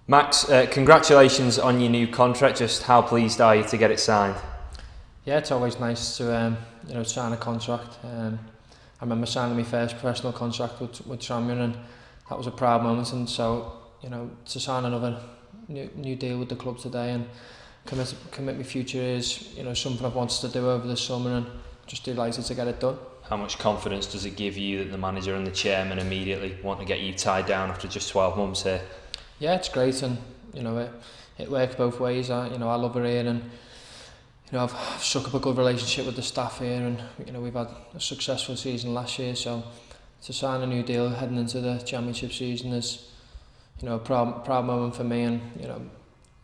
Max, congratulations on your new contract. Just how pleased are you to get it signed? Yeah, it's always nice to sign a contract. I remember signing my first professional contract with Tranmere, and that was a proud moment. And so to sign another new deal with the club today and commit my future is something I've wanted to do over the summer, and just delighted to get it done. How much confidence does it give you that the manager and the chairman immediately want to get you tied down after just 12 months here? Yeah, it's great, and it works both ways. I love it here, and I've struck up a good relationship with the staff here, and we've had a successful season last year. So to sign a new deal heading into the championship season is a proud moment for me, and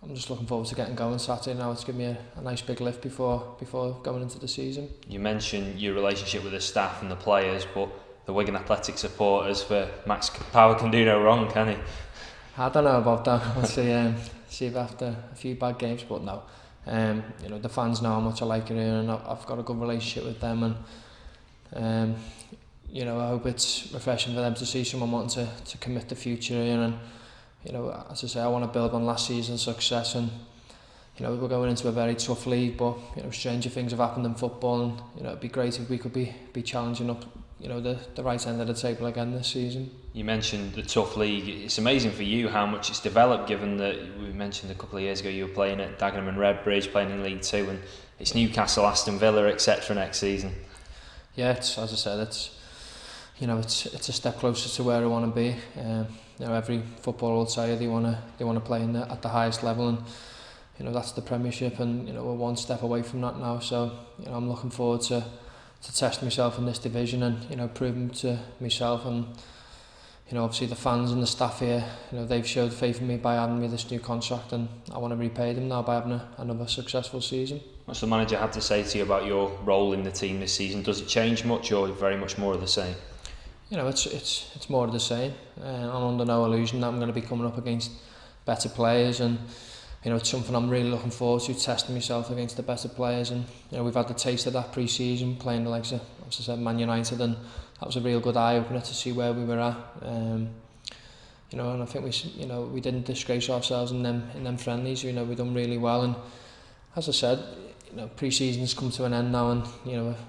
I'm just looking forward to getting going Saturday now. It's given me a nice big lift before going into the season. You mentioned your relationship with the staff and the players, but the Wigan Athletic supporters, for Max Power can do no wrong, can he? I don't know about that. We'll see if after a few bad games, but no. The fans know how much I like it here, and I've got a good relationship with them, and I hope it's refreshing for them to see someone wanting to commit the future here. And as I say, I want to build on last season's success, and we're going into a very tough league, but stranger things have happened in football, and it'd be great if we could be challenging up the right end of the table again this season. You mentioned the tough league. It's amazing for you how much it's developed, given that we mentioned a couple of years ago you were playing at Dagenham and Redbridge, playing in League Two, and it's Newcastle, Aston Villa, etc. next season. Yeah, as I said, it's a step closer to where I want to be. Every footballer will tell you they want to play at the highest level, and that's the Premiership, and we're one step away from that now. So I'm looking forward to test myself in this division, and proving to myself, and obviously the fans and the staff here, they've showed faith in me by handing me this new contract, and I want to repay them now by having another successful season. What's the manager had to say to you about your role in the team this season? Does it change much, or very much more of the same? It's more of the same. I'm under no illusion that I'm going to be coming up against better players, and it's something I'm really looking forward to, testing myself against the better players. And we've had the taste of that pre-season, playing the likes of, as I said, Man United, and that was a real good eye opener to see where we were at. And I think we didn't disgrace ourselves in them friendlies. We done really well, and as I said, pre-season's come to an end now, and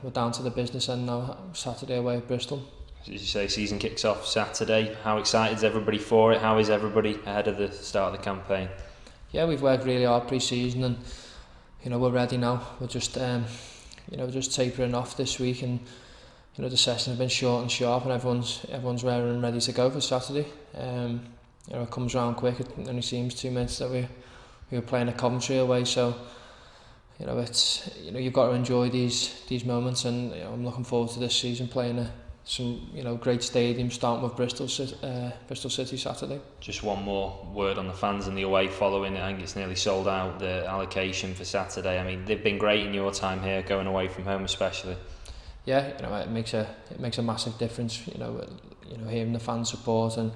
we're down to the business end now. Saturday away at Bristol. As you say, season kicks off Saturday. How excited is everybody for it? How is everybody ahead of the start of the campaign? Yeah, we've worked really hard pre-season, and we're ready now. We're just just tapering off this week, and the sessions have been short and sharp, and everyone's raring and ready to go for Saturday. It comes round quick. It only seems 2 minutes that we were playing at Coventry away, so it's you've got to enjoy these moments, and I'm looking forward to this season playing some great stadiums, starting with Bristol City Saturday. Just one more word on the fans and the away following. I think it's nearly sold out, the allocation for Saturday. I mean, they've been great in your time here, going away from home especially. Yeah, it makes a massive difference. Hearing the fan support, and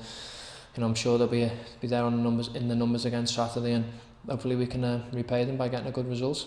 I'm sure they'll be there on the numbers against Saturday, and hopefully we can repay them by getting a good result.